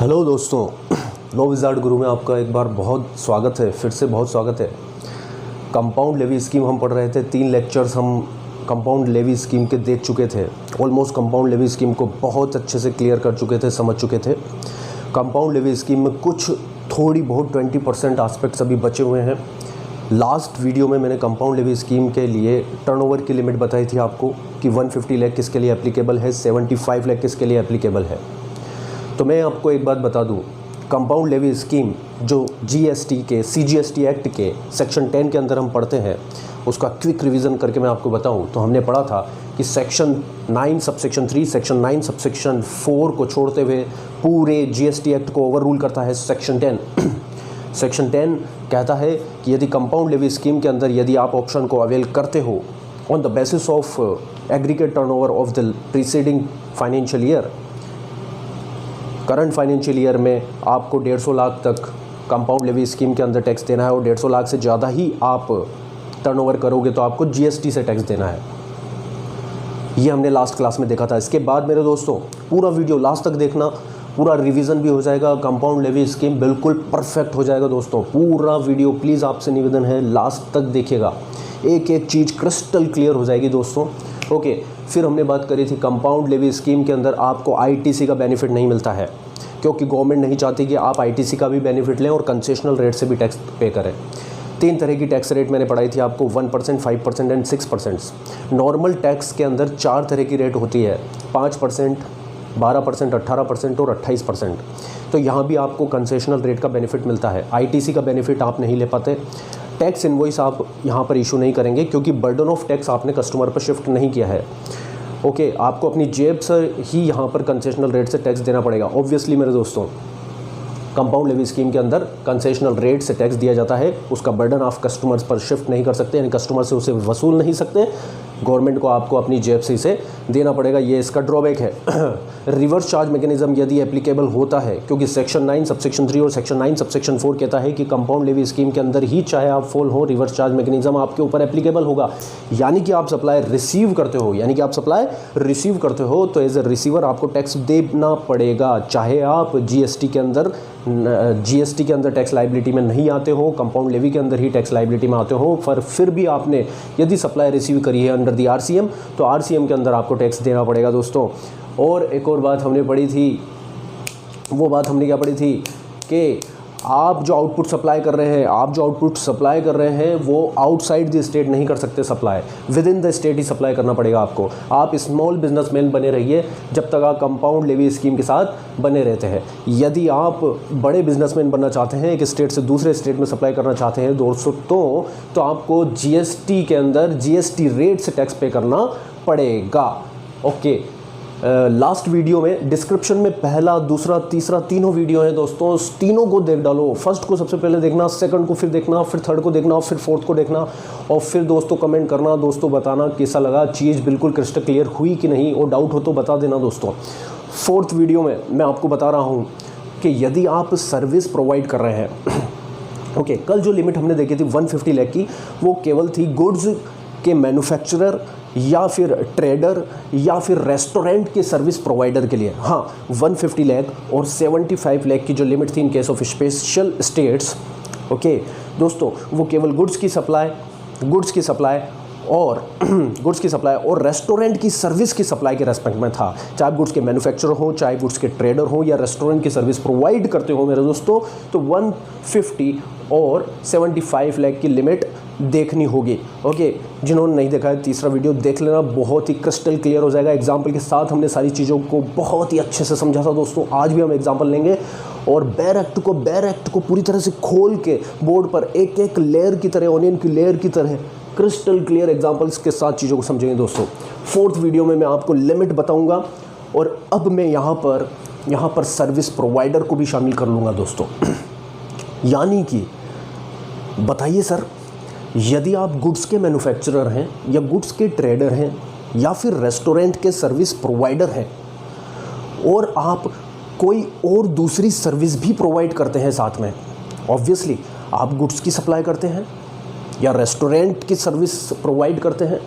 Hello दोस्तों, law wizard गुरु में आपका एक बार बहुत स्वागत है। फिर से बहुत स्वागत है। कंपाउंड लेवी स्कीम हम पढ़ रहे थे। 3 लेक्चर्स हम कंपाउंड लेवी स्कीम के देख चुके थे। ऑलमोस्ट कंपाउंड लेवी स्कीम को बहुत अच्छे से क्लियर कर चुके थे, समझ चुके थे। कंपाउंड लेवी स्कीम में कुछ थोड़ी बहुत 20% एस्पेक्ट्स अभी बचे हुए हैं। लास्ट वीडियो में मैंने कंपाउंड लेवी स्कीम के लिए टर्नओवर की लिमिट बताई थी आपको कि 150 लाख किसके लिए एप्लीकेबल है, 75 लाख किसके लिए एप्लीकेबल है। तो मैं आपको एक बात बता दूं, कंपाउंड लेवी स्कीम जो जीएसटी के सीजीएसटी एक्ट के सेक्शन 10 के अंदर हम पढ़ते हैं, उसका क्विक रिवीजन करके मैं आपको बताऊं तो हमने पढ़ा था कि सेक्शन 9 सबसेक्शन 3, सेक्शन 9 सबसेक्शन 4 को छोड़ते हुए पूरे जीएसटी एक्ट को ओवर रूल करता है सेक्शन 10। सेक्शन 10 कहता है कि यदि कंपाउंड लेवी स्कीम के अंदर यदि आप ऑप्शन को अवेल करते हो on the basis of aggregate turnover of the preceding financial year, current financial year में आपको 150 लाख तक कंपाउंड लेवी स्कीम के अंदर टैक्स देना है और 150 लाख से ज़्यादा ही आप टर्नओवर करोगे तो आपको जीएसटी से टैक्स देना है। ये हमने लास्ट क्लास में देखा था। इसके बाद मेरे दोस्तों पूरा वीडियो लास्ट तक देखना, पूरा रिवीजन भी हो जाएगा। कंपाउंड लेवी स्कीम बिल्कुल परफेक्ट हो जाएगा दोस्तों। पूरा वीडियो प्लीज़ आपसे निवेदन है लास्ट तक देखिएगा, एक एक चीज़ क्रिस्टल क्लियर हो जाएगी दोस्तों। ओके, फिर हमने बात करी थी कंपाउंड लेवी स्कीम के अंदर आपको आईटीसी का बेनिफिट नहीं मिलता है, क्योंकि गवर्नमेंट नहीं चाहती कि आप आईटीसी का भी बेनिफिट लें और कंसेशनल रेट से भी टैक्स पे करें। 3 तरह की टैक्स रेट मैंने पढ़ाई थी आपको, 1%, 5% एंड 6%। नॉर्मल टैक्स के अंदर 4 तरह की रेट होती है, 5%, 12%, 18% और 28%। तो यहाँ भी आपको कंसेशनल रेट का बेनिफिट मिलता है। आईटीसी का बेनिफिट आप नहीं ले पाते। टैक्स इनवॉइस आप यहाँ पर इशू नहीं करेंगे क्योंकि बर्डन ऑफ टैक्स आपने कस्टमर पर शिफ्ट नहीं किया है। ओके, आपको अपनी जेब से ही यहाँ पर कंसेशनल रेट से टैक्स देना पड़ेगा। ऑब्वियसली मेरे दोस्तों, कंपाउंड लेवी स्कीम के अंदर कंसेशनल रेट से टैक्स दिया जाता है, उसका बर्डन आप कस्टमर्स पर शिफ्ट नहीं कर सकते, यानी कस्टमर से उसे वसूल नहीं सकते। गवर्नमेंट को आपको अपनी जेब से इसे देना पड़ेगा, ये इसका ड्रॉबैक है। रिवर्स चार्ज मैकेनिज्म यदि एप्लीकेबल होता है, क्योंकि सेक्शन 9 सबसेक्शन 3 और सेक्शन 9 सबसेक्शन 4 कहता है कि कंपाउंड लेवी स्कीम के अंदर ही चाहे आप फॉल हो, रिवर्स चार्ज मैकेनिज्म आपके ऊपर एप्लीकेबल होगा। यानी कि आप सप्लाई रिसीव करते हो, तो एज ए रिसीवर आपको टैक्स देना पड़ेगा, चाहे आप जीएसटी के अंदर टैक्स लाइबिलिटी में नहीं आते हो, कंपाउंड लेवी के अंदर ही टैक्स लाइबिलिटी में आते हो। पर फिर भी आपने यदि सप्लाई रिसीव करी है अंडर दी आरसीएम, तो आरसीएम के अंदर आपको टैक्स देना पड़ेगा दोस्तों। और एक और बात हमने पढ़ी थी, वो बात हमने क्या पढ़ी थी कि आप जो आउटपुट सप्लाई कर रहे हैं वो आउटसाइड द स्टेट नहीं कर सकते supply, with in the state he supply करना पड़ेगा आपको। आप स्मॉल बिजनेसमैन बने रहिए जब तक आप कंपाउंड लेवी स्कीम के साथ बने रहते हैं। यदि आप बड़े बिजनेसमैन बनना चाहते हैं, एक स्टेट से दूसरे स्टेट में सप्लाई करना चाहते हैं दोस्तों, तो आपको जीएसटी के अंदर जीएसटी रेट से टैक्स पे करना पड़ेगा। ओके, लास्ट वीडियो में डिस्क्रिप्शन में पहला, दूसरा, तीसरा तीनों वीडियो हैं दोस्तों, तीनों को देख डालो। फर्स्ट को सबसे पहले देखना, सेकंड को फिर देखना, फिर थर्ड को देखना, फिर फोर्थ को देखना, और फिर दोस्तों कमेंट करना, दोस्तों बताना कैसा लगा, चीज़ बिल्कुल क्रिस्टल क्लियर हुई कि नहीं, और डाउट हो तो बता देना दोस्तों। फोर्थ वीडियो में मैं आपको बता रहा हूँ कि यदि आप सर्विस प्रोवाइड कर रहे हैं ओके, कल जो लिमिट हमने देखी थी 150 लाख की, वो केवल थी गुड्स के मैन्युफैक्चरर या फिर ट्रेडर या फिर रेस्टोरेंट के सर्विस प्रोवाइडर के लिए। हाँ, 150 लाख और 75 लाख की जो लिमिट थी इन case of special states, okay दोस्तों, वो केवल गुड्स की सप्लाई और रेस्टोरेंट की सर्विस की सप्लाई के रेस्पेक्ट में था। चाहे गुड्स के मैन्युफैक्चरर हो, चाहे गुड्स के ट्रेडर हो, या रेस्टोरेंट की सर्विस प्रोवाइड करते हो मेरे दोस्तों, तो 150 और 75 लाख की लिमिट देखनी होगी। ओके, जिन्होंने नहीं देखा है तीसरा वीडियो देख लेना, बहुत ही क्रिस्टल क्लियर हो जाएगा। एग्जाम्पल के साथ हमने सारी चीज़ों को बहुत ही अच्छे से समझा था दोस्तों। आज भी हम एग्जाम्पल लेंगे और बेयर एक्ट को पूरी तरह से खोल के बोर्ड पर एक एक लेयर की तरह, ऑनियन की लेयर की तरह क्रिस्टल क्लियर एग्जाम्पल्स के साथ चीज़ों को समझेंगे दोस्तों। फोर्थ वीडियो में मैं आपको लिमिट बताऊंगा, और अब मैं यहाँ पर सर्विस प्रोवाइडर को भी शामिल कर लूँगा दोस्तों। यानी कि बताइए सर, यदि आप गुड्स के मैन्युफैक्चरर हैं या गुड्स के ट्रेडर हैं या फिर रेस्टोरेंट के सर्विस प्रोवाइडर हैं, और आप कोई और दूसरी सर्विस भी प्रोवाइड करते हैं साथ में, ऑब्वियसली आप गुड्स की सप्लाई करते हैं या रेस्टोरेंट की सर्विस प्रोवाइड करते हैं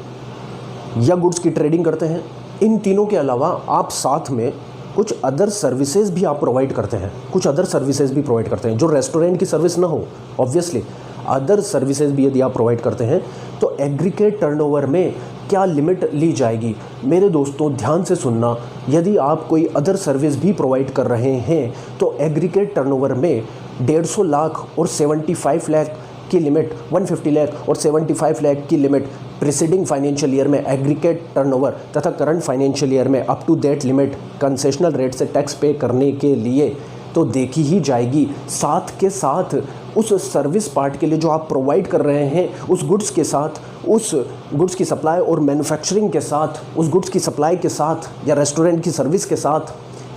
या गुड्स की ट्रेडिंग करते हैं, इन तीनों के अलावा आप साथ में कुछ अदर सर्विसेज भी आप प्रोवाइड करते हैं, कुछ अदर सर्विसेज भी प्रोवाइड करते हैं जो रेस्टोरेंट की सर्विस ना हो, ऑब्वियसली अदर सर्विसेज भी यदि आप प्रोवाइड करते हैं तो एग्रीगेट टर्नओवर में क्या लिमिट ली जाएगी। मेरे दोस्तों ध्यान से सुनना, यदि आप कोई अदर सर्विस भी प्रोवाइड कर रहे हैं तो एग्रीगेट टर्नओवर में 150 लाख और 75 लाख की लिमिट, 150 लाख और 75 लाख की लिमिट प्रीसीडिंग फाइनेंशियल ईयर में एग्रीगेट टर्नओवर तथा करंट फाइनेंशियल ईयर में up to that limit concessional rate से टैक्स पे करने के लिए तो देखी ही जाएगी। साथ के साथ उस सर्विस पार्ट के लिए जो आप प्रोवाइड कर रहे हैं, उस गुड्स के साथ, उस गुड्स की सप्लाई और मैन्युफैक्चरिंग के साथ, उस गुड्स की सप्लाई के साथ या रेस्टोरेंट की सर्विस के साथ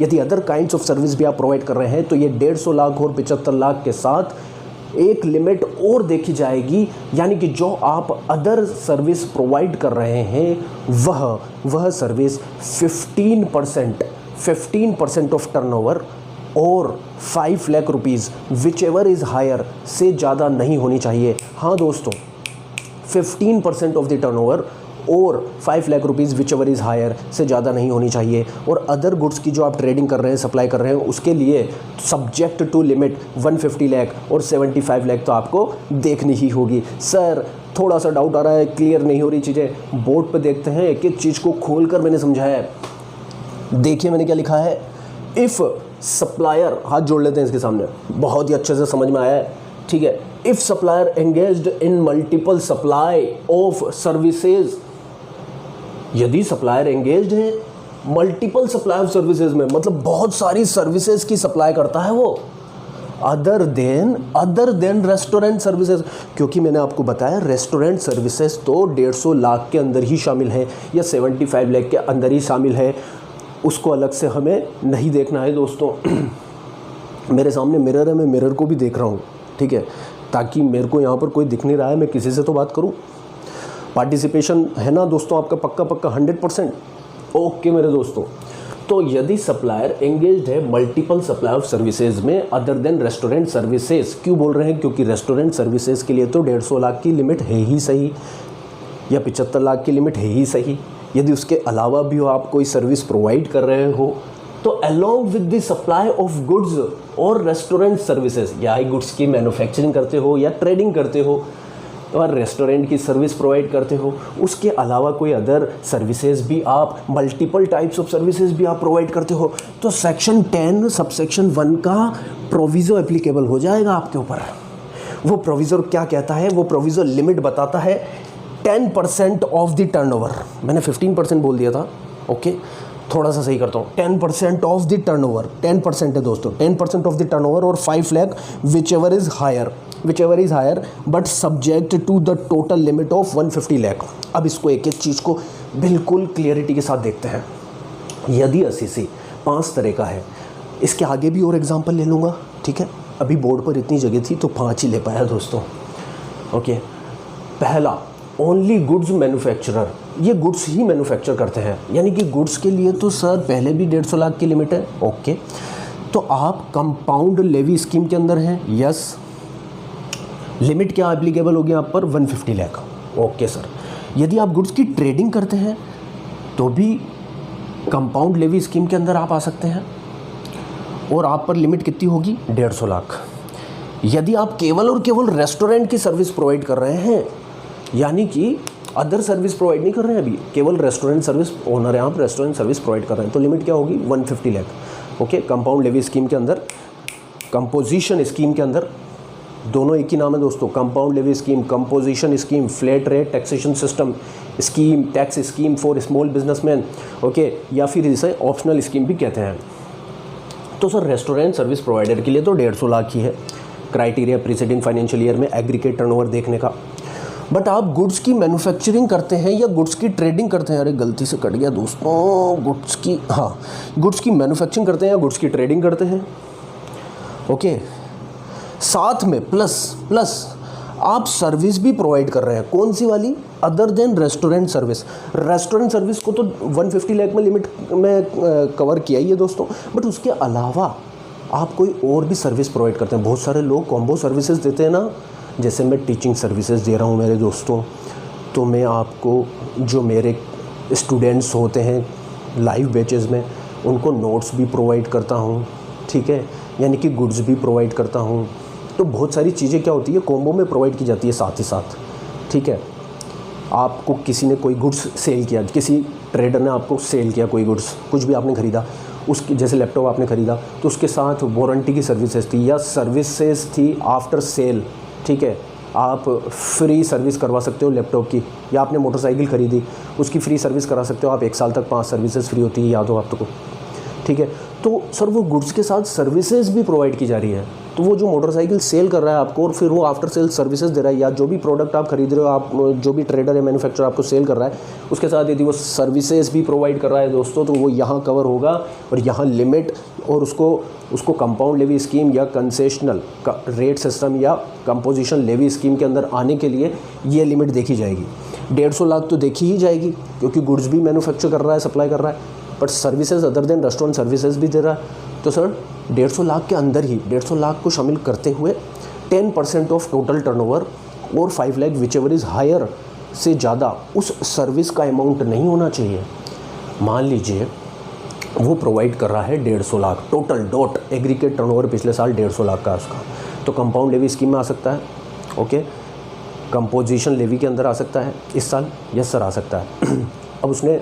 यदि अदर काइंड्स ऑफ सर्विस भी आप प्रोवाइड कर रहे हैं तो ये 150 लाख और 75 लाख के साथ एक लिमिट और देखी जाएगी। यानी कि जो आप अदर सर्विस प्रोवाइड कर रहे हैं वह सर्विस 15% ऑफ टर्नओवर और 5 lakh rupees whichever is higher से ज़्यादा नहीं होनी चाहिए। हाँ दोस्तों, 15% ऑफ द टर्नओवर और 5 lakh rupees whichever is higher से ज़्यादा नहीं होनी चाहिए। और अदर गुड्स की जो आप ट्रेडिंग कर रहे हैं, सप्लाई कर रहे हैं, उसके लिए सब्जेक्ट टू लिमिट 150 लाख और 75 लाख तो आपको देखनी ही होगी। सर थोड़ा सा डाउट आ रहा है, क्लियर नहीं हो रही चीज़ें, बोर्ड पे देखते हैं, एक एक चीज़ को खोल कर मैंने समझाया है। देखिए मैंने क्या लिखा है, इफ़ सप्लायर, हाथ जोड़ लेते हैं इसके सामने, बहुत ही अच्छे से समझ में आया है, ठीक है। If supplier engaged in multiple supply of services, यदि सप्लायर एंगेज्ड है मल्टीपल सप्लाई ऑफ सर्विसेज में, मतलब बहुत सारी सर्विसेज की सप्लाई करता है वो, अदर देन रेस्टोरेंट सर्विसेज, क्योंकि मैंने आपको बताया रेस्टोरेंट सर्विसेज तो 150 लाख के अंदर ही शामिल है या 75 लाख के अंदर ही शामिल है, उसको अलग से हमें नहीं देखना है दोस्तों। मेरे सामने मिरर है, मैं मिरर को भी देख रहा हूँ, ठीक है, ताकि मेरे को यहाँ पर कोई दिख नहीं रहा है, मैं किसी से तो बात करूँ। पार्टिसिपेशन है ना दोस्तों आपका पक्का 100%? ओके मेरे दोस्तों, तो यदि सप्लायर एंगेज्ड है मल्टीपल सप्लाई ऑफ सर्विसेज में अदर देन रेस्टोरेंट सर्विसेज, क्यों बोल रहे हैं, क्योंकि रेस्टोरेंट सर्विसेज के लिए तो 150 लाख की लिमिट है ही सही या 75 लाख की लिमिट है ही सही। यदि उसके अलावा भी आप कोई सर्विस प्रोवाइड कर रहे हो तो along with the supply of goods और रेस्टोरेंट सर्विसेज, या गुड्स की मैन्युफैक्चरिंग करते हो या ट्रेडिंग करते हो और रेस्टोरेंट की सर्विस प्रोवाइड करते हो, उसके अलावा कोई अदर सर्विसेज भी आप, मल्टीपल टाइप्स ऑफ सर्विसेज भी आप प्रोवाइड करते हो, तो सेक्शन 10 सबसेक्शन 1 का प्रोविज़ो एप्लीकेबल हो जाएगा आपके ऊपर। वो प्रोविज़ो क्या कहता है, वो प्रोविज़ो लिमिट बताता है 10% ऑफ द टर्नओवर, मैंने 15% बोल दिया था, ओके, थोड़ा सा सही करता हूँ, 10% ऑफ द टर्नओवर, 10% है दोस्तों, 10% ऑफ द टर्नओवर और 5 lakh whichever is higher but subject to the total limit of 150 lakh. अब इसको एक एक चीज़ को बिल्कुल क्लियरिटी के साथ देखते हैं। यदि असीसी 5 तरह का है, इसके आगे भी और एग्जाम्पल ले लूँगा, ठीक है, अभी बोर्ड पर इतनी जगह थी तो 5 ही ले पाया दोस्तों, ओके। पहला, ओनली गुड्स मैन्युफैक्चरर, ये गुड्स ही मैन्युफैक्चर करते हैं, यानी कि गुड्स के लिए तो सर पहले भी 150 लाख की लिमिट है, ओके। तो आप कंपाउंड लेवी स्कीम के अंदर हैं, यस, लिमिट क्या एप्लीकेबल होगी आप पर, 150 लाख, ओके सर। यदि आप गुड्स की ट्रेडिंग करते हैं तो भी कंपाउंड लेवी स्कीम के अंदर आप आ सकते हैं और आप पर लिमिट कितनी होगी, 150 लाख। यदि आप केवल और केवल रेस्टोरेंट की सर्विस प्रोवाइड कर रहे हैं, यानी कि अदर सर्विस प्रोवाइड नहीं कर रहे हैं, अभी केवल रेस्टोरेंट सर्विस ओनर हैं आप, रेस्टोरेंट सर्विस प्रोवाइड कर रहे हैं, तो लिमिट क्या होगी, 150 lakh, okay. Compound levy scheme के अंदर, कंपोजिशन स्कीम के अंदर, दोनों एक ही नाम है दोस्तों, compound levy scheme, composition scheme, flat rate taxation system scheme, tax scheme for small businessman, okay, या फिर इसे ऑप्शनल स्कीम भी कहते हैं। तो सर रेस्टोरेंट सर्विस प्रोवाइडर के लिए तो 150 लाख ही है क्राइटेरिया प्रीसीडिंग फाइनेंशियल ईयर में एग्रीगेट टर्नओवर देखने का। बट आप गुड्स की मैन्युफैक्चरिंग करते हैं या गुड्स की ट्रेडिंग करते हैं, अरे गलती से कट गया दोस्तों, गुड्स की मैन्युफैक्चरिंग करते हैं या गुड्स की ट्रेडिंग करते हैं, ओके। साथ में प्लस आप सर्विस भी प्रोवाइड कर रहे हैं, कौन सी वाली, other than restaurant service. Restaurant service को तो 150 लाख में लिमिट में कवर किया ही है दोस्तों, बट उसके अलावा आप कोई और भी सर्विस प्रोवाइड करते हैं। बहुत सारे लोग कॉम्बो सर्विसेज देते हैं ना, जैसे मैं टीचिंग सर्विसेज दे रहा हूँ मेरे दोस्तों, तो मैं आपको जो मेरे स्टूडेंट्स होते हैं लाइव बैचेस में, उनको नोट्स भी प्रोवाइड करता हूँ, ठीक है, यानी कि गुड्स भी प्रोवाइड करता हूँ। तो बहुत सारी चीज़ें क्या होती है कॉम्बो में प्रोवाइड की जाती है साथ ही साथ, ठीक है। आपको किसी ने कोई गुड्स सेल किया, किसी ट्रेडर ने आपको सेल किया कोई गुड्स, कुछ भी आपने ख़रीदा, उसकी जैसे लैपटॉप आपने ख़रीदा तो उसके साथ वारंटी की सर्विसेज थी या सर्विसेज थी आफ्टर सेल, ठीक है। आप फ्री सर्विस करवा सकते हो लैपटॉप की, या आपने मोटरसाइकिल ख़रीदी उसकी फ्री सर्विस करा सकते हो आप, 1 साल तक 5 सर्विसेज फ्री होती है, याद हो आपको, ठीक है। तो सर वो गुड्स के साथ सर्विसेज भी प्रोवाइड की जा रही है। तो वो जो मोटरसाइकिल सेल कर रहा है आपको और फिर वो आफ्टर सेल सर्विसेज दे रहा है, या जो भी प्रोडक्ट आप खरीद रहे हो, आप जो भी ट्रेडर या मैन्युफैक्चरर आपको सेल कर रहा है उसके साथ यदि वो सर्विसेज भी प्रोवाइड कर रहा है दोस्तों, तो वो यहाँ कवर होगा। और यहाँ लिमिट और उसको कंपाउंड लेवी स्कीम या कंसेशनल रेट सिस्टम या कंपोजिशन लेवी स्कीम के अंदर आने के लिए ये लिमिट देखी जाएगी। 150 लाख तो देखी ही जाएगी क्योंकि गुड्स भी मैन्युफैक्चर कर रहा है, सप्लाई कर रहा है, but services other than restaurant services भी दे रहा है। तो सर 150 लाख के अंदर ही 150 लाख को शामिल करते हुए 10% ऑफ टोटल टर्नओवर और 5 lakh whichever is higher से ज़्यादा उस सर्विस का अमाउंट नहीं होना चाहिए। मान लीजिए वो प्रोवाइड कर रहा है 150 lakh total dot aggregate turnover पिछले साल 150 लाख का उसका, तो कंपाउंड लेवी स्कीम में आ सकता है, ओके। कंपोजिशन लेवी के अंदर आ सकता है इस साल, यस सर आ सकता है। अब उसने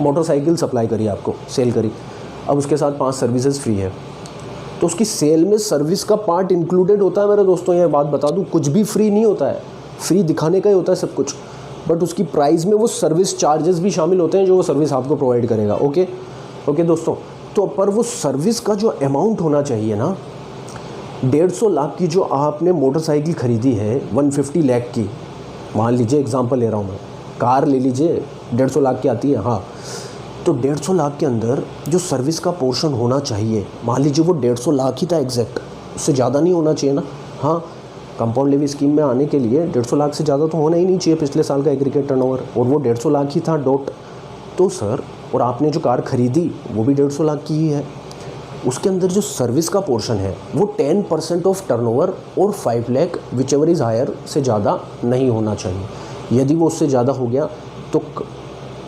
मोटरसाइकिल सप्लाई करी आपको, सेल करी, अब उसके साथ 5 सर्विसेज फ्री है, तो उसकी सेल में सर्विस का पार्ट इंक्लूडेड होता है मेरे दोस्तों। ये बात बता दूं, कुछ भी फ्री नहीं होता है, फ्री दिखाने का ही होता है सब कुछ, बट उसकी प्राइस में वो सर्विस चार्जेस भी शामिल होते हैं जो वो सर्विस आपको प्रोवाइड करेगा, ओके दोस्तों। तो पर वो सर्विस का जो अमाउंट होना चाहिए ना, 150 लाख की जो आपने मोटरसाइकिल ख़रीदी है 150 लाख की, मान लीजिए एग्जांपल ले रहा हूँ मैं, कार ले लीजिए 150 लाख की आती है, हाँ, तो 150 लाख के अंदर जो सर्विस का पोर्शन होना चाहिए, मान लीजिए वो 150 लाख ही था एग्जैक्ट, उससे ज़्यादा नहीं होना चाहिए ना। हाँ, कंपाउंड लेवी स्कीम में आने के लिए 150 लाख से ज़्यादा तो होना ही नहीं चाहिए पिछले साल का एग्रीगेट टर्नओवर, और वो 150 लाख ही था डॉट। तो सर, और आपने जो कार ख़रीदी वो भी 150 लाख की ही है, उसके अंदर जो सर्विस का पोर्शन है वो 10% ऑफ टर्नओवर और 5 lakh whichever is higher से ज़्यादा नहीं होना चाहिए। यदि वो उससे ज़्यादा हो गया तो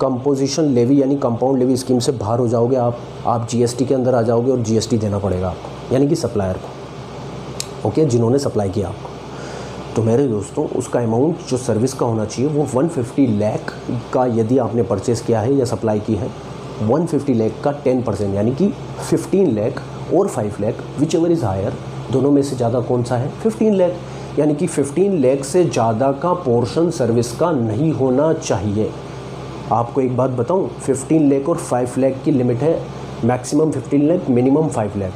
कंपोजिशन लेवी यानी कंपाउंड लेवी स्कीम से बाहर हो जाओगे आप जीएसटी के अंदर आ जाओगे और जीएसटी देना पड़ेगा आपको, यानी कि सप्लायर को, ओके, जिन्होंने सप्लाई किया आपको। तो मेरे दोस्तों उसका अमाउंट जो सर्विस का होना चाहिए वो 150 लाख का यदि आपने परचेज़ किया है या सप्लाई की है, 150 लाख का 10% यानी कि 15 लाख और 5 lakh whichever is higher, दोनों में से ज़्यादा कौन सा है, 15 लाख, यानी कि 15 लाख से ज़्यादा का पोर्शन सर्विस का नहीं होना चाहिए। आपको एक बात बताऊं, 15 लाख और 5 लाख की लिमिट है, मैक्सिमम 15 लाख, मिनिमम 5 लाख,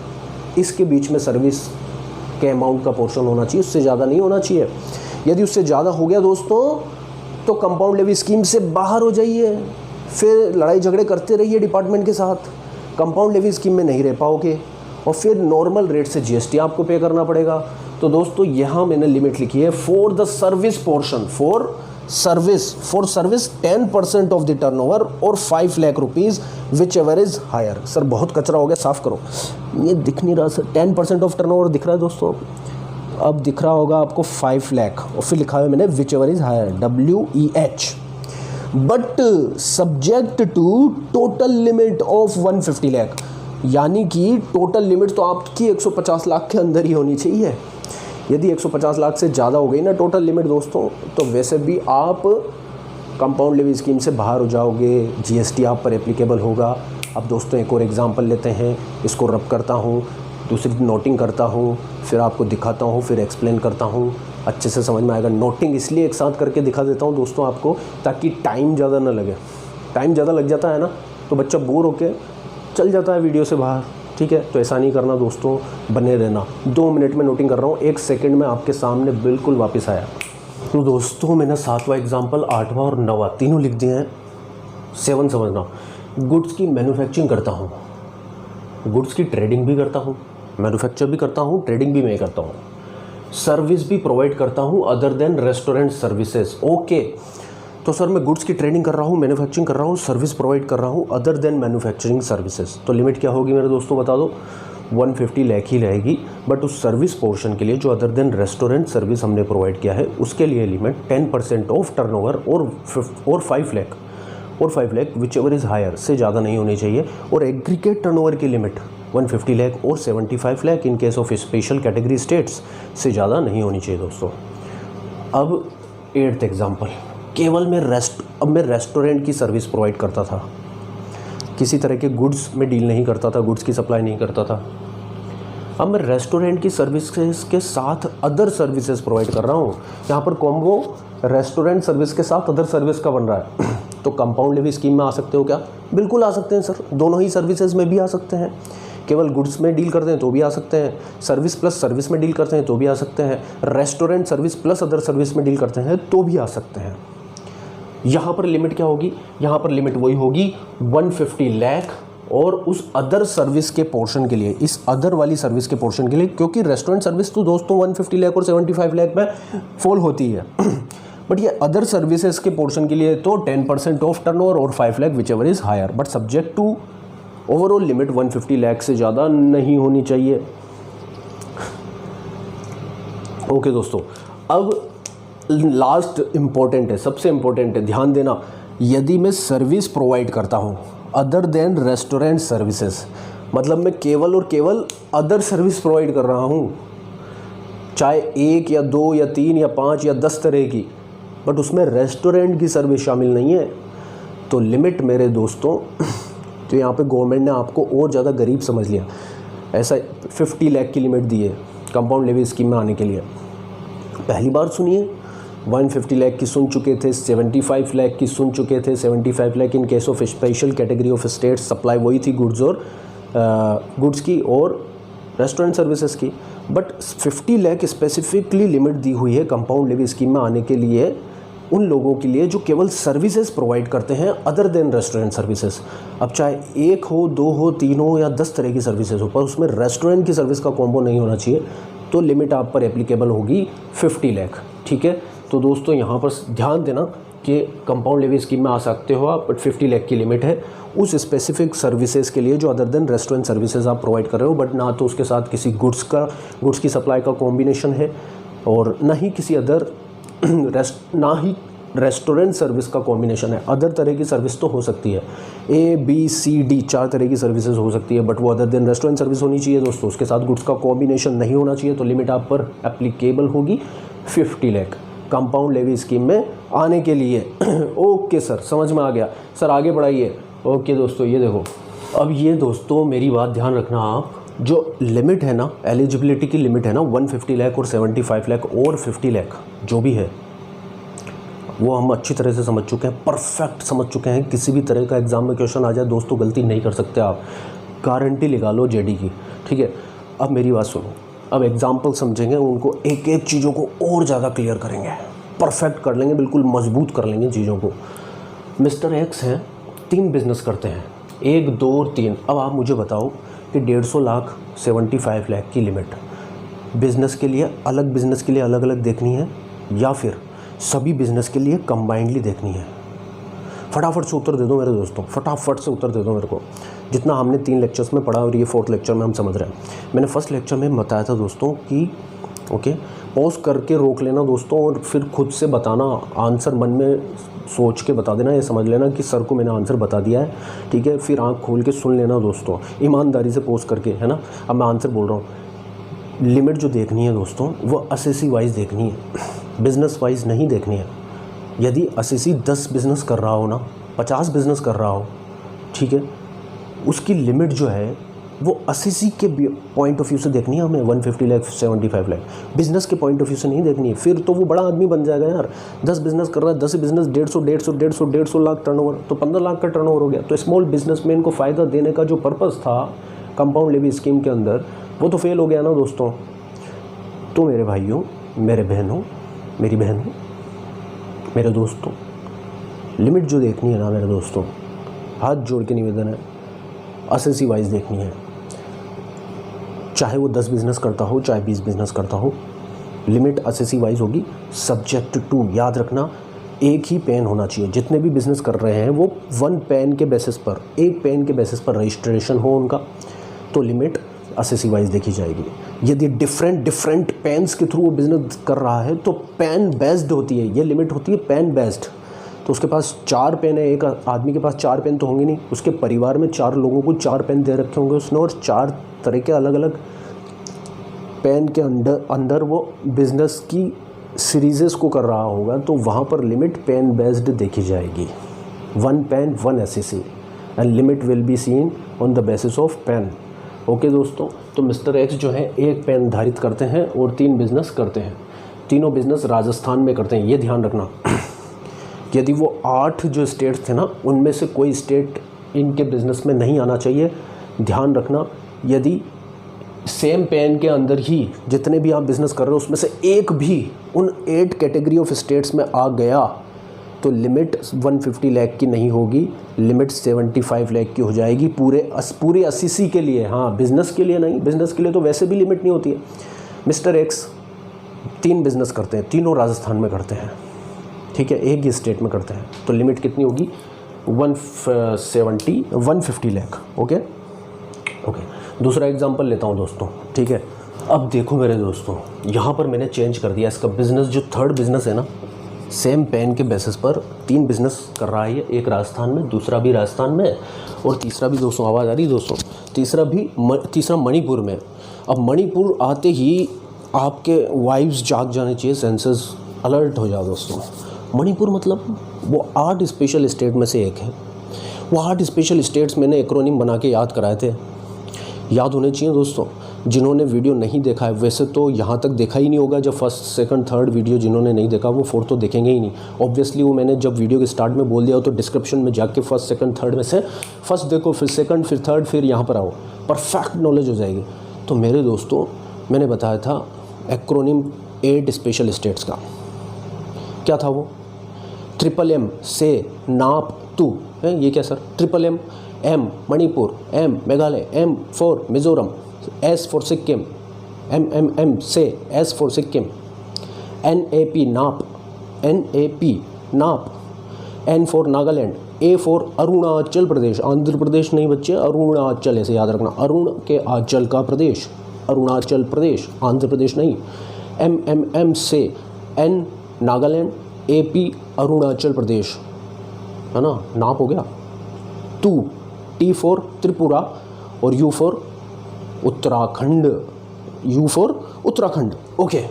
इसके बीच में सर्विस के अमाउंट का पोर्शन होना चाहिए, उससे ज़्यादा नहीं होना चाहिए। यदि उससे ज़्यादा हो गया दोस्तों तो कंपाउंड लेवी स्कीम से बाहर हो जाइए, फिर लड़ाई झगड़े करते रहिए डिपार्टमेंट के साथ, कंपाउंड लेवी स्कीम में नहीं रह पाओगे और फिर नॉर्मल रेट से जीएसटी आपको पे करना पड़ेगा। तो दोस्तों यहाँ मैंने लिमिट लिखी है for the service portion, for service 10% of the turnover और 5 lakh rupees whichever is higher. Sir बहुत कचरा हो गया, साफ़ करो, ये दिख नहीं रहा सर, 10% ऑफ टर्नओवर दिख रहा है दोस्तों, अब दिख रहा होगा आपको 5 लाख और फिर लिखा है मैंने whichever is higher, WEH, but subject to total limit of 150 lakh, यानी कि टोटल लिमिट तो आपकी 150 लाख के अंदर ही होनी चाहिए। यदि 150 लाख से ज़्यादा हो गई ना टोटल लिमिट दोस्तों, तो वैसे भी आप कंपाउंड लेवी स्कीम से बाहर हो जाओगे, जीएसटी आप पर एप्लीकेबल होगा। अब दोस्तों एक और एग्जांपल लेते हैं, इसको रब करता हूँ, दूसरी नोटिंग करता हूँ, फिर आपको दिखाता हूँ, फिर एक्सप्लेन करता हूँ, अच्छे से समझ में आएगा। नोटिंग इसलिए एक साथ करके दिखा देता हूँ दोस्तों आपको, ताकि टाइम ज़्यादा ना लगे। टाइम ज़्यादा लग जाता है ना तो बच्चा बोर होके चल जाता है वीडियो से बाहर, ठीक है। तो ऐसा नहीं करना दोस्तों, बने रहना। 2 मिनट में नोटिंग कर रहा हूँ, 1 सेकंड में आपके सामने बिल्कुल वापस आया। तो दोस्तों मैंने 7वां एग्जाम्पल, 8वां और 9वां तीनों लिख दिए हैं। 7 समझना, गुड्स की मैन्युफैक्चरिंग करता हूँ, गुड्स की ट्रेडिंग भी करता हूँ, मैन्युफैक्चर भी करता हूँ, ट्रेडिंग भी मैं करता हूँ, सर्विस भी प्रोवाइड करता हूँ other than restaurant services. Okay, तो सर मैं गुड्स की ट्रेडिंग कर रहा हूँ, मैन्युफैक्चरिंग कर रहा हूँ, सर्विस प्रोवाइड कर रहा हूँ अदर देन मैन्युफैक्चरिंग सर्विसेज। तो लिमिट क्या होगी मेरे दोस्तों बता दो, 150 लाख ही रहेगी। बट उस सर्विस पोर्शन के लिए जो अदर देन रेस्टोरेंट सर्विस हमने प्रोवाइड किया है उसके लिए लिमिट 10% ऑफ टर्नओवर और 5 लाख और 5 lakh whichever is higher से ज़्यादा नहीं होनी चाहिए। और एग्रीगेट टर्नओवर की लिमिट 150 लाख और 75 lakh in case of special category states से ज़्यादा नहीं होनी चाहिए दोस्तों। अब 8th एग्जाम्पल, केवल मैं रेस्टोरेंट की सर्विस प्रोवाइड करता था, किसी तरह के गुड्स में डील नहीं करता था, गुड्स की सप्लाई नहीं करता था। अब मैं रेस्टोरेंट की सर्विसेज के साथ अदर सर्विसेज प्रोवाइड कर रहा हूँ। यहाँ पर कॉम्बो रेस्टोरेंट सर्विस के साथ अदर सर्विस का बन रहा है। तो कंपाउंड लेवी स्कीम में आ सकते हो क्या? बिल्कुल आ सकते हैं सर, दोनों ही सर्विसेज में भी आ सकते हैं। केवल गुड्स में डील करते हैं तो भी आ सकते हैं, सर्विस प्लस सर्विस में डील करते हैं तो भी आ सकते हैं, restaurant service plus other service में डील करते हैं तो भी आ सकते हैं। यहाँ पर लिमिट क्या होगी? यहाँ पर लिमिट वही होगी 150 लाख और उस अदर सर्विस के पोर्शन के लिए, इस अदर वाली सर्विस के पोर्शन के लिए, क्योंकि रेस्टोरेंट सर्विस तो दोस्तों 150 लाख और 75 लाख में फॉल होती है बट ये अदर सर्विसेज के पोर्शन के लिए तो 10% ऑफ टर्नओवर और 5 lakh whichever is higher, but subject to overall limit 150 lakh से ज़्यादा नहीं होनी चाहिए। ओके दोस्तों, अब लास्ट इम्पोर्टेंट है, सबसे इम्पोर्टेंट है, ध्यान देना। यदि मैं सर्विस प्रोवाइड करता हूँ अदर देन रेस्टोरेंट सर्विसेज, मतलब मैं केवल और केवल अदर सर्विस प्रोवाइड कर रहा हूँ, चाहे 1 या 2 या 3 या 5 या 10 तरह की, बट उसमें रेस्टोरेंट की सर्विस शामिल नहीं है, तो लिमिट मेरे दोस्तों तो यहाँ पे गवर्नमेंट ने आपको और ज़्यादा गरीब समझ लिया। ऐसा 50 लाख की लिमिट दी है कंपाउंड लेवी स्कीम में आने के लिए। पहली बार सुनिए, 150 लाख की सुन चुके थे, 75 लाख की सुन चुके थे। 75 lakh in case of special category of state, supply वही थी गुड्स की और रेस्टोरेंट सर्विसेज की। बट 50 लाख स्पेसिफिकली लिमिट दी हुई है कंपाउंड लेवी स्कीम में आने के लिए उन लोगों के लिए जो केवल सर्विसेज प्रोवाइड करते हैं अदर देन रेस्टोरेंट सर्विसेज। अब चाहे 1 हो, 2 हो, 3 हो या 10 तरह की सर्विसेज हो, पर उसमें रेस्टोरेंट की सर्विस का कॉम्बो नहीं होना चाहिए, तो लिमिट आप पर एप्लीकेबल होगी 50 लाख। ठीक है, तो दोस्तों यहाँ पर ध्यान देना कि कंपाउंड लेवी स्कीम में आ सकते हो आप, बट 50 लाख की लिमिट है उस स्पेसिफिक सर्विसेज के लिए जो अदर देन रेस्टोरेंट सर्विसेज आप प्रोवाइड कर रहे हो, बट ना तो उसके साथ किसी गुड्स की सप्लाई का कॉम्बिनेशन है और ना ही किसी अदर ना ही रेस्टोरेंट सर्विस का कॉम्बिनेशन है। अदर तरह की सर्विस तो हो सकती है, A, B, C, D 4 तरह की सर्विसेज हो सकती है, बट वो अदर देन रेस्टोरेंट सर्विस होनी चाहिए दोस्तों, उसके साथ गुड्स का कॉम्बिनेशन नहीं होना चाहिए। तो लिमिट आप पर एप्लीकेबल होगी 50 लाख कंपाउंड लेवी स्कीम में आने के लिए। ओके सर, समझ में आ गया सर, आगे बढ़ाइए। ओके दोस्तों, ये देखो, अब ये दोस्तों मेरी बात ध्यान रखना आप, जो लिमिट है ना, एलिजिबिलिटी की लिमिट है ना 150 लाख और 75 लाख और 50 लाख जो भी है, वो हम अच्छी तरह से समझ चुके हैं, परफेक्ट समझ चुके हैं। किसी भी तरह का एग्जाम में क्वेश्चन आ जाए दोस्तों, गलती नहीं कर सकते आप, गारंटी लगा लो जेडी की। ठीक है, अब मेरी बात सुनो, अब एग्जाम्पल समझेंगे, उनको एक एक चीज़ों को और ज़्यादा क्लियर करेंगे, परफेक्ट कर लेंगे, बिल्कुल मजबूत कर लेंगे चीज़ों को। मिस्टर एक्स हैं, 3 बिज़नेस करते हैं, 1, 2 और 3। अब आप मुझे बताओ कि 150 लाख 75 लाख की लिमिट बिज़नेस के लिए अलग अलग देखनी है या फिर सभी बिज़नेस के लिए कंबाइंडली देखनी है? फटाफट से उत्तर दे दो मेरे दोस्तों, फटाफट से उत्तर दे दो मेरे को। जितना हमने 3 लेक्चर्स में पढ़ा और ये 4th लेक्चर में हम समझ रहे हैं। मैंने फर्स्ट लेक्चर में बताया था दोस्तों कि ओके, पॉज करके रोक लेना दोस्तों और फिर खुद से बताना, आंसर मन में सोच के बता देना, ये समझ लेना कि सर को मैंने आंसर बता दिया है। ठीक है, फिर आँख खोल के सुन लेना दोस्तों, ईमानदारी से पॉज करके, है ना। अब मैं आंसर बोल रहा हूँ। लिमिट जो देखनी है दोस्तों वो असेसी वाइज देखनी है, बिज़नेस वाइज नहीं देखनी है। यदि असेसी 10 बिज़नेस कर रहा हो ना, 50 बिज़नेस कर रहा हो, ठीक है, उसकी लिमिट जो है वो असेसी के पॉइंट ऑफ व्यू से देखनी है हमें। 150 लाख 75 लाख बिज़नेस के पॉइंट ऑफ व्यू से नहीं देखनी है, फिर तो वो बड़ा आदमी बन जाएगा यार। 10 बिज़नेस कर रहा है, 10 बिज़नेस 150 लाख टर्नओवर, तो 15 लाख का टर्नओवर हो गया। तो स्मॉल बिजनेसमैन को फ़ायदा देने का जो पर्पज़ था कंपाउंड लेवी स्कीम के अंदर, वो तो फेल हो गया ना दोस्तों। तो मेरे भाइयों, मेरे बहनों, मेरी बहनों, मेरे दोस्तों, लिमिट जो देखनी है ना मेरे दोस्तों, हाथ जोड़ के निवेदन है, असेसी वाइज देखनी है। चाहे वो 10 बिज़नेस करता हो, चाहे 20 बिज़नेस करता हो, लिमिट असेसी वाइज होगी। सब्जेक्ट टू, याद रखना, एक ही पेन होना चाहिए। जितने भी बिज़नेस कर रहे हैं वो 1 पेन के बेसिस पर, एक पेन के बेसिस पर रजिस्ट्रेशन हो उनका, तो लिमिट असेसी वाइज देखी जाएगी। यदि डिफरेंट पेन्स के थ्रू वो बिज़नेस कर रहा है तो पेन बेस्ड होती है, ये लिमिट होती है पेन बेस्ड। तो उसके पास 4 पेन है, एक आदमी के पास 4 पेन तो होंगे नहीं, उसके परिवार में 4 लोगों को 4 पेन दे रखे होंगे उसने, और 4 तरह के अलग अलग पेन के अंदर वो बिज़नेस की सीरीज़ को कर रहा होगा, तो वहाँ पर लिमिट पेन बेस्ड देखी जाएगी। 1 PAN 1 SEC and limit will be seen on the basis of PAN. Okay दोस्तों, तो मिस्टर एक्स जो है 1 पेन धारित करते हैं और 3 बिज़नेस करते हैं। तीनों बिज़नेस राजस्थान में करते हैं। ये ध्यान रखना, यदि वो 8 जो स्टेट्स थे ना, उनमें से कोई स्टेट इनके बिज़नेस में नहीं आना चाहिए। ध्यान रखना, यदि सेम पेन के अंदर ही जितने भी आप बिज़नेस कर रहे हो उसमें से एक भी उन 8 कैटेगरी ऑफ स्टेट्स में आ गया तो लिमिट 150 लाख की नहीं होगी, लिमिट 75 लाख की हो जाएगी पूरे 80 के लिए। हाँ, बिज़नेस के लिए नहीं, बिज़नेस के लिए तो वैसे भी लिमिट नहीं होती है। मिस्टर एक्स 3 बिज़नेस करते हैं, तीनों राजस्थान में करते हैं, ठीक है, एक ही स्टेट में करते हैं, तो लिमिट कितनी होगी 150 लाख। ओके ओके, दूसरा एग्जांपल लेता हूँ दोस्तों, ठीक है। अब देखो मेरे दोस्तों, यहाँ पर मैंने चेंज कर दिया इसका बिज़नेस। जो थर्ड बिज़नेस है ना, सेम पेन के बेसिस पर 3 बिज़नेस कर रहा है, एक राजस्थान में, दूसरा भी राजस्थान में, और तीसरा भी दोस्तों, आवाज़ आ रही दोस्तों, तीसरा मणिपुर में। अब मणिपुर आते ही आपके वाइब्स जाग जाने चाहिए, सेंसेस अलर्ट हो जाओ दोस्तों। मणिपुर मतलब वो 8 स्पेशल स्टेट में से एक है। वो 8 स्पेशल स्टेट्स मैंने एक्रोनिम बना के याद कराए थे, याद होने चाहिए दोस्तों। जिन्होंने वीडियो नहीं देखा है, वैसे तो यहाँ तक देखा ही नहीं होगा, जब फर्स्ट सेकंड थर्ड वीडियो जिन्होंने नहीं देखा वो फोर्थ तो देखेंगे ही नहीं। ऑब्वियसली वो मैंने जब वीडियो के स्टार्ट में बोल दिया हो तो डिस्क्रिप्शन में जाके फर्स्ट सेकंड थर्ड में से फर्स्ट देखो, फिर सेकंड, फिर थर्ड, फिर यहाँ पर आओ, परफेक्ट नॉलेज हो जाएगी। तो मेरे दोस्तों, मैंने बताया था एक्रोनिम 8 स्पेशल स्टेट्स का, क्या था वो? MMM से नाप तू है, ये क्या sir? M Manipur, M Meghalaya, M for Mizoram, S for Sikkim, MMM से S फॉर सिक्किम, NAP नाप, N for Nagaland, A for Arunachal Pradesh, Andhra Pradesh नहीं बच्चे, अरुणाचल, ऐसे याद रखना, अरुण के आंचल का प्रदेश, अरुणाचल प्रदेश, आंध्र प्रदेश नहीं। MMM से N नागालैंड, AP अरुणाचल प्रदेश, है ना, नाप हो गया। T फॉर त्रिपुरा और U for Uttarakhand, U for Uttarakhand. Okay,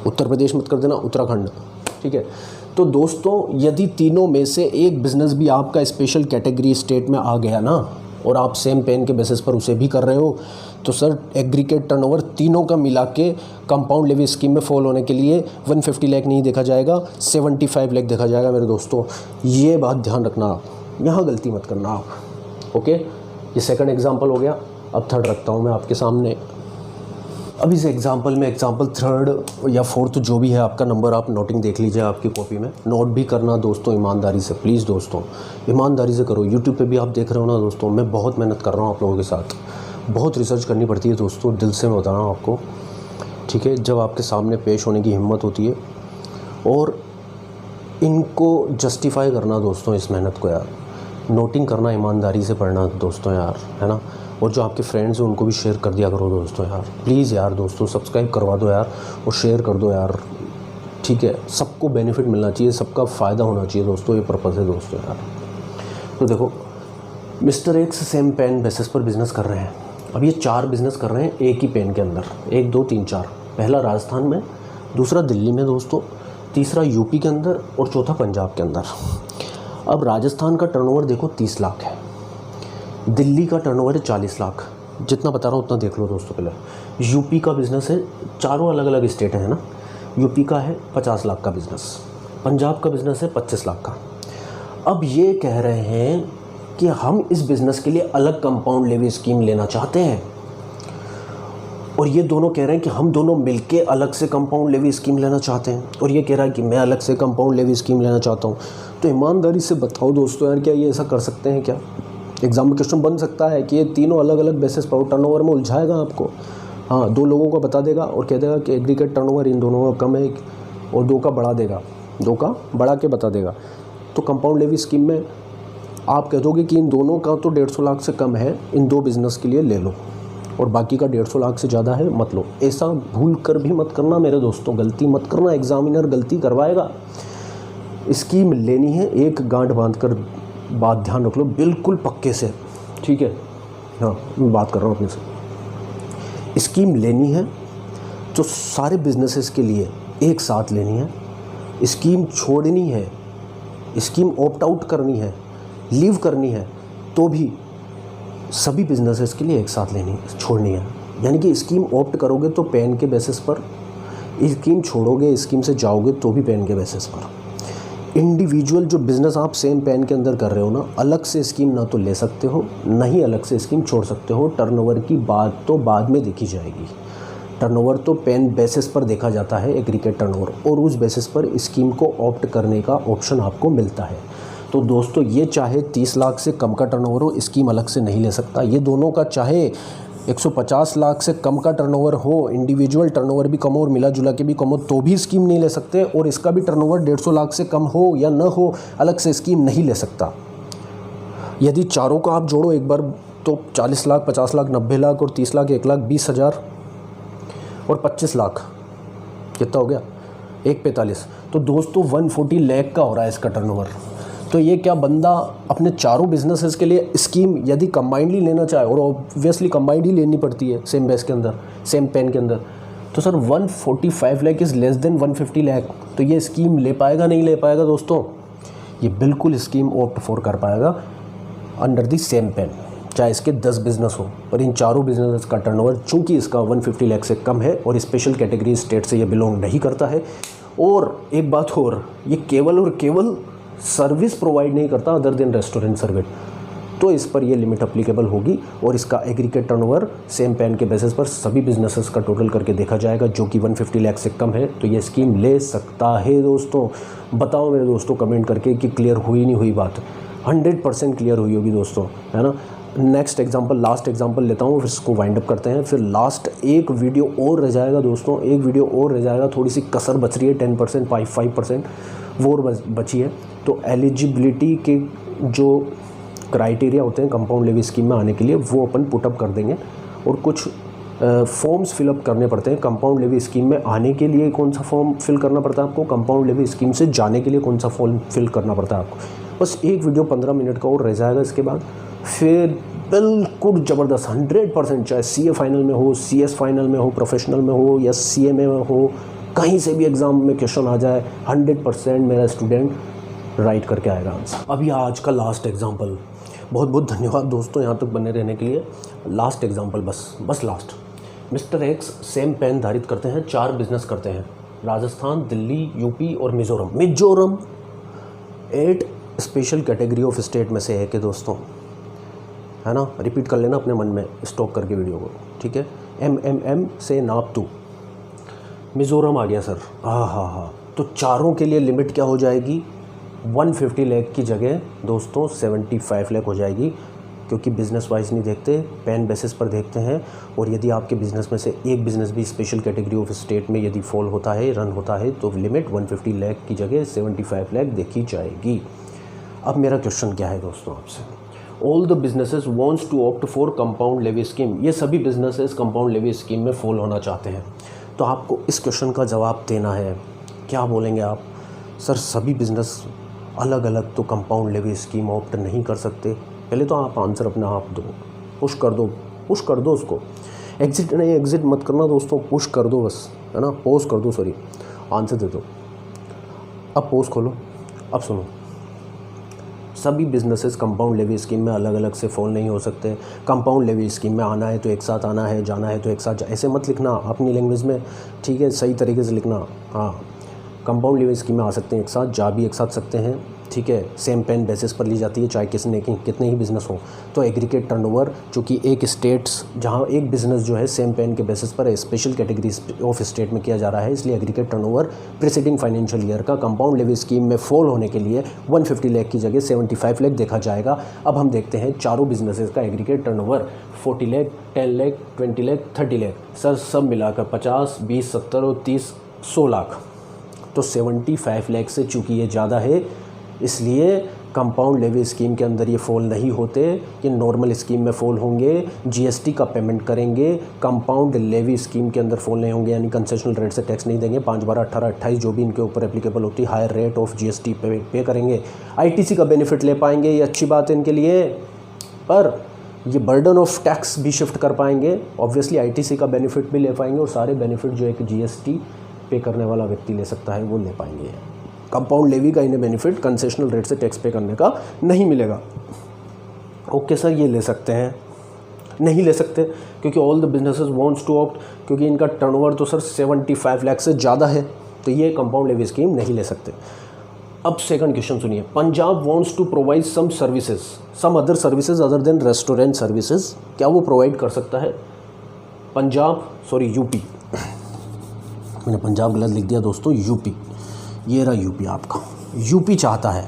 Uttar Pradesh मत कर देना, उत्तराखंड, ठीक है। तो दोस्तों, यदि तीनों में से एक बिज़नेस भी आपका स्पेशल कैटेगरी स्टेट में आ गया ना, और आप सेम पेन के बेसिस पर उसे भी कर रहे हो, तो सर एग्रीगेट टर्नओवर तीनों का मिला के कंपाउंड लेवी स्कीम में फॉल होने के लिए 150 लाख नहीं देखा जाएगा, 75 लाख देखा जाएगा मेरे दोस्तों। ये बात ध्यान रखना, आप यहाँ गलती मत करना आप। ओके, ये सेकंड एग्जांपल हो गया। अब थर्ड रखता हूँ मैं आपके सामने। अब इस एग्जांपल में एग्जांपल थर्ड या फोर्थ जो भी है आपका नंबर, आप नोटिंग देख लीजिए आपकी कॉपी में, नोट भी करना दोस्तों ईमानदारी से, प्लीज़ दोस्तों ईमानदारी से करो। यूट्यूब पे भी आप देख रहे हो ना दोस्तों, मैं बहुत मेहनत कर रहा हूँ आप लोगों के साथ, बहुत रिसर्च करनी पड़ती है दोस्तों, दिल से मैं बता रहा हूँ आपको, ठीक है। जब आपके सामने पेश होने की हिम्मत होती है, और इनको जस्टिफाई करना दोस्तों, इस मेहनत को यार, नोटिंग करना, ईमानदारी से पढ़ना दोस्तों यार, है ना। और जो आपके फ्रेंड्स हैं उनको भी शेयर कर दिया करो दोस्तों यार, प्लीज़ यार दोस्तों, सब्सक्राइब करवा दो यार और शेयर कर दो यार, ठीक है। सबको बेनिफिट मिलना चाहिए, सबका फ़ायदा होना चाहिए दोस्तों, ये पर्पज़ है दोस्तों यार। तो देखो, mister X same PAN basis पर बिज़नेस कर रहे हैं। अब ये 4 बिज़नेस कर रहे हैं एक ही पेन के अंदर, 1 2 3 4। पहला राजस्थान में, दूसरा दिल्ली में दोस्तों, तीसरा यूपी के अंदर, और चौथा पंजाब के अंदर। अब राजस्थान का टर्नओवर देखो 30 लाख है, दिल्ली का टर्नओवर है 40 लाख, जितना बता रहा हूँ उतना देख लो दोस्तों। पहले यूपी का बिज़नेस है, चारों अलग अलग स्टेट है ना, यूपी का है 50 लाख का बिज़नेस, पंजाब का बिज़नेस है 25 लाख का। अब ये कह रहे हैं कि हम इस बिज़नेस के लिए अलग कंपाउंड लेवी स्कीम लेना चाहते हैं, और ये दोनों कह रहे हैं कि हम दोनों मिलके अलग से कंपाउंड लेवी स्कीम लेना चाहते हैं, और ये कह रहा है कि मैं अलग से कंपाउंड लेवी स्कीम लेना चाहता हूँ। तो ईमानदारी से बताओ दोस्तों यार, क्या ये ऐसा कर सकते हैं? क्या एग्जाम में क्वेश्चन बन सकता है कि ये तीनों अलग अलग बेसिस पर टर्नओवर में उलझाएगा आपको? हाँ, 2 लोगों को बता देगा और कह देगा कि एग्रीगेट टर्नओवर इन दोनों का कम है, और 2 का बढ़ा देगा, 2 का बढ़ा के बता देगा। तो कंपाउंड लेवी स्कीम में आप कह दोगे कि इन दोनों का तो 150 लाख से कम है, इन 2 बिज़नेस के लिए ले लो, और बाकी का 150 लाख से ज़्यादा है मत लो। ऐसा भूल कर भी मत करना मेरे दोस्तों, गलती मत करना, एग्जामिनर गलती करवाएगा। स्कीम लेनी है, एक गांठ बांध कर बात ध्यान रख लो बिल्कुल पक्के से, ठीक है। हाँ, मैं बात कर रहा हूँ अपने से। स्कीम लेनी है तो सारे बिजनेसेस के लिए एक साथ लेनी है। स्कीम छोड़नी है, स्कीम ऑप्ट आउट करनी है, लीव करनी है, तो भी सभी बिजनेसेस के लिए एक साथ छोड़नी है। यानी कि स्कीम ऑप्ट करोगे तो पैन के बेसिस पर, स्कीम छोड़ोगे, स्कीम से जाओगे तो भी पैन के बेसिस पर। इंडिविजुअल जो बिज़नेस आप सेम पैन के अंदर कर रहे हो ना, अलग से स्कीम ना तो ले सकते हो, ना ही अलग से स्कीम छोड़ सकते हो। टर्नओवर की बात तो बाद में देखी जाएगी। टर्नओवर तो पैन बेसिस पर देखा जाता है, एग्रीगेट टर्नओवर, और उस बेसिस पर स्कीम को ऑप्ट करने का ऑप्शन आपको मिलता है। तो दोस्तों, ये चाहे 30 लाख से कम का टर्नओवर हो, स्कीम अलग से नहीं ले सकता। ये दोनों का चाहे 150 लाख से कम का टर्नओवर हो, इंडिविजुअल टर्नओवर भी कम हो और मिला जुला के भी कम हो, तो भी स्कीम नहीं ले सकते। और इसका भी टर्नओवर 150 लाख से कम हो या न हो, अलग से स्कीम नहीं ले सकता। यदि चारों का आप जोड़ो एक बार तो 40 लाख, 50 लाख, 90 लाख और 30 लाख, 1,20,000 और 25 लाख, कितना हो गया? 1,45। तो दोस्तों 140 लाख का हो रहा है इसका टर्नओवर। तो ये क्या बंदा अपने चारों बिजनेसेस के लिए स्कीम यदि कंबाइंडली लेना चाहे, और ऑब्वियसली कंबाइंड ही लेनी पड़ती है सेम बेस के अंदर, सेम पेन के अंदर, तो sir 145 lakh is less than 150 lakh. तो ये स्कीम ले पाएगा, नहीं ले पाएगा दोस्तों? ये बिल्कुल स्कीम ऑप्ट फॉर कर पाएगा अंडर द सेम पेन, चाहे इसके 10 बिजनेस हो। पर इन चारों बिजनेस का टर्नओवर चूँकि इसका 150 लाख से कम है और स्पेशल कैटेगरी स्टेट से ये बिलोंग नहीं करता है। और एक बात और, ये केवल और केवल सर्विस प्रोवाइड नहीं करता अदर देन रेस्टोरेंट सर्विस, तो इस पर ये लिमिट अप्लीकेबल होगी। और इसका एग्रीगेट टर्नओवर सेम पैन के बेसिस पर सभी बिजनेसेस का टोटल करके देखा जाएगा, जो कि 150 लाख से कम है, तो ये स्कीम ले सकता है। दोस्तों बताओ मेरे दोस्तों कमेंट करके कि क्लियर हुई नहीं हुई बात। 100% क्लियर हुई होगी दोस्तों, है ना। नेक्स्ट एग्जांपल, लास्ट एग्जांपल लेता हूँ, फिर इसको वाइंड अप करते हैं। फिर लास्ट एक वीडियो और रह जाएगा दोस्तों, एक वीडियो और रह जाएगा। थोड़ी सी कसर बच रही है, 10%, 5% वो और बची है। तो एलिजिबिलिटी के जो क्राइटेरिया होते हैं कंपाउंड लेवी स्कीम में आने के लिए, वो अपन पुटअप कर देंगे। और कुछ फॉर्म्स फिलअप करने पड़ते हैं कंपाउंड लेवी स्कीम में आने के लिए। कौन सा फॉर्म फिल करना पड़ता है आपको? कंपाउंड लेवी स्कीम से जाने के लिए कौन सा फॉर्म फिल करना पड़ता है आपको? बस एक वीडियो 15 मिनट का और रह जाएगा इसके बाद। फिर बिल्कुल ज़बरदस्त 100%, चाहे CA फाइनल में हो, CS फाइनल में हो, प्रोफेशनल में हो या CMA में हो, कहीं से भी एग्ज़ाम में क्वेश्चन आ जाए, 100% मेरा स्टूडेंट राइट करके आएगा आंसर। अभी आज का लास्ट एग्जाम्पल। बहुत बहुत धन्यवाद दोस्तों यहाँ तक बने रहने के लिए। लास्ट एग्जाम्पल, बस last. Mister X same pen धारित करते हैं, 4 बिजनेस करते हैं, राजस्थान, दिल्ली, यूपी और Mizoram 8 special category of state में से है कि दोस्तों, है ना। रिपीट कर लेना अपने मन में, स्टॉप करके वीडियो को, ठीक है। MMM से नाप 2 मिज़ोरम आ गया सर। हाँ। तो चारों के लिए लिमिट क्या हो जाएगी? 150 लाख की जगह दोस्तों 75 लाख हो जाएगी, क्योंकि बिज़नेस वाइज नहीं देखते, पैन बेसिस पर देखते हैं। और यदि आपके बिज़नेस में से एक बिज़नेस भी स्पेशल कैटेगरी ऑफ स्टेट में यदि फॉल होता है, रन होता है, तो लिमिट 150 लाख की जगह 75 लाख देखी जाएगी। अब मेरा क्वेश्चन क्या है दोस्तों आपसे? All the businesses wants to opt for compound levy scheme. ये सभी बिजनेसेस कंपाउंड लेवी स्कीम में फॉल होना चाहते हैं। तो आपको इस क्वेश्चन का जवाब देना है। क्या बोलेंगे आप? सर सभी बिजनेस अलग अलग तो कंपाउंड लेवी स्कीम ऑप्ट नहीं कर सकते। पहले तो आप आंसर अपना आप दो, पुश कर दो उसको। एग्जिट मत करना दोस्तों, पुश कर दो बस, है ना। पोज कर दो, सॉरी, आंसर दे दो। अब पोज खोलो, अब सुनो। सभी बिजनेसेस कंपाउंड लेवी स्कीम में अलग अलग से फॉल नहीं हो सकते। कंपाउंड लेवी स्कीम में आना है तो एक साथ आना है, जाना है तो एक साथ। ऐसे मत लिखना अपनी लैंग्वेज में, ठीक है, सही तरीके से लिखना। हाँ, कंपाउंड लेवी स्कीम में आ सकते हैं एक साथ, जा भी एक साथ सकते हैं, ठीक है। सेम पेन बेसिस पर ली जाती है, चाहे कितने ही बिज़नेस हो। तो एग्रीगेट टर्नओवर, चूँकि एक स्टेट्स जहाँ एक बिज़नेस जो है सेम पेन के बेसिस पर स्पेशल कैटेगरी ऑफ स्टेट में किया जा रहा है, इसलिए aggregate turnover preceding financial year का कंपाउंड लेवी स्कीम में फॉल होने के लिए 150 लाख की जगह 75 लाख देखा जाएगा। अब हम देखते हैं चारों बिजनेसेस का aggregate turnover 40 lakh, 10 lakh, 20 lakh, 30 lakh, sir सब मिलाकर 50, 20, 70 और 30, 100 लाख। तो 75 लाख से चूँकि ये ज़्यादा है, इसलिए कंपाउंड लेवी स्कीम के अंदर ये फॉल नहीं होते, ये नॉर्मल स्कीम में फॉल होंगे, जीएसटी का पेमेंट करेंगे, कंपाउंड लेवी स्कीम के अंदर फॉल नहीं होंगे, यानी कंसेशनल रेट से टैक्स नहीं देंगे, 5, 12, 18, 28 जो भी इनके ऊपर एप्लीकेबल होती है हायर रेट ऑफ जीएसटी पे करेंगे, आईटीसी का बेनिफिट ले पाएंगे, ये अच्छी बात है इनके लिए, पर ये बर्डन ऑफ टैक्स भी शिफ्ट कर पाएंगे, ऑब्वियसली आईटीसी का बेनिफिट भी ले पाएंगे और सारे बेनिफिट जो एक जीएसटी पे करने वाला व्यक्ति ले सकता है वो ले पाएंगे। कंपाउंड लेवी का इन्हें बेनिफिट कंसेशनल रेट से टैक्स पे करने का नहीं मिलेगा। ओके सर, ये ले सकते हैं, नहीं ले सकते क्योंकि all the businesses wants to opt, क्योंकि इनका टर्नओवर तो सर 75 लाख से ज़्यादा है, तो ये कंपाउंड लेवी स्कीम नहीं ले सकते। अब सेकंड क्वेश्चन सुनिए, Punjab wants to provide some services, some other services other than restaurant services, क्या वो प्रोवाइड कर सकता है? पंजाब, सॉरी यूपी, मैंने पंजाब गलत लिख दिया दोस्तों, यूपी, ये रहा यूपी आपका, यूपी चाहता है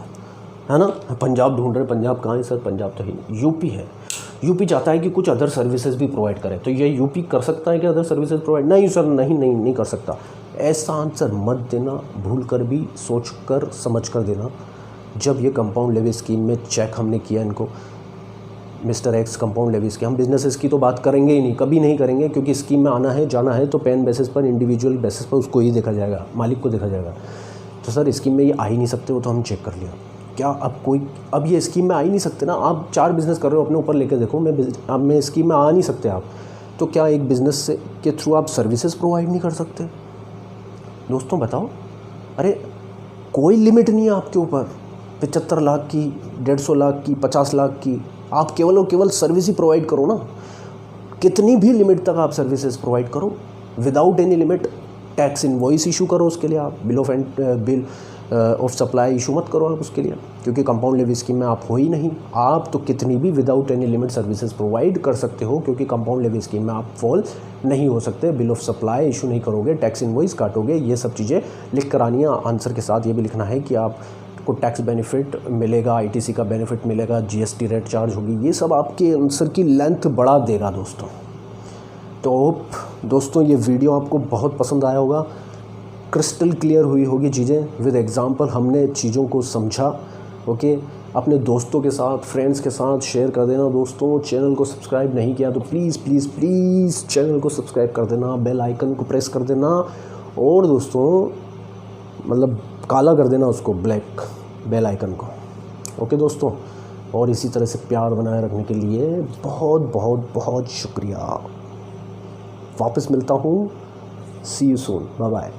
ना, पंजाब ढूंढ रहे, पंजाब कहाँ है सर, पंजाब तो ही नहीं, यूपी है, यूपी चाहता है कि कुछ अदर सर्विसेज भी प्रोवाइड करे, तो ये यूपी कर सकता है कि अदर सर्विसेज प्रोवाइड? नहीं सर, नहीं कर सकता। ऐसा आंसर मत देना, भूल कर भी सोच कर समझ कर देना। जब ये कंपाउंड लेवी स्कीम में चेक हमने किया इनको, mister X compound levy scheme, हम बिजनेसेस की तो बात करेंगे ही नहीं, कभी नहीं करेंगे, क्योंकि स्कीम में आना है जाना है तो पेन बेसिस पर, इंडिविजुअल बेसिस पर उसको ही देखा जाएगा, मालिक को देखा जाएगा। तो सर स्कीम में ये आ ही नहीं सकते, वो तो हम चेक कर लिया। क्या अब ये स्कीम में आ ही नहीं सकते ना, आप 4 बिज़नेस कर रहे हो, अपने ऊपर लेके देखो, मैं स्कीम में आ नहीं सकते आप, तो क्या एक बिज़नेस से के थ्रू आप सर्विसेज प्रोवाइड नहीं कर सकते? दोस्तों बताओ, अरे कोई लिमिट नहीं है आपके ऊपर, 75 लाख की, 150 लाख की, 50 लाख की, आप केवल और केवल सर्विस ही प्रोवाइड करो ना, कितनी भी लिमिट तक आप सर्विसेज प्रोवाइड करो, without any limit. Tax invoice issue करो उसके लिए, आप बिल ऑफ सप्लाई इशू मत करो आप उसके लिए, क्योंकि कंपाउंड लेवी स्कीम में आप हो ही नहीं। आप तो कितनी भी without any limit services provide कर सकते हो, क्योंकि कंपाउंड लेवी स्कीम में आप फॉल नहीं हो सकते। बिल ऑफ सप्लाई इशू नहीं करोगे, टैक्स इनवॉइस काटोगे, ये सब चीज़ें लिख कर आनी है। आंसर के साथ ये भी लिखना है कि आपको टैक्स बेनिफिट मिलेगा, आईटीसी का बेनिफिट मिलेगा, जीएसटी रेट चार्ज होगी, ये सब आपके आंसर की लेंथ बढ़ा देगा दोस्तों। तो दोस्तों ये वीडियो आपको बहुत पसंद आया होगा, क्रिस्टल क्लियर हुई होगी चीज़ें, विद एग्जांपल हमने चीज़ों को समझा। ओके, अपने दोस्तों के साथ, फ्रेंड्स के साथ शेयर कर देना दोस्तों। चैनल को सब्सक्राइब नहीं किया तो प्लीज़ चैनल को सब्सक्राइब कर देना, बेल आइकन को प्रेस कर देना, और दोस्तों मतलब काला कर देना उसको, ब्लैक बेल आइकन को। ओके दोस्तों, और इसी तरह से प्यार बनाए रखने के लिए बहुत बहुत बहुत शुक्रिया। वापस मिलता हूँ, सी यू सून, बाय बाय।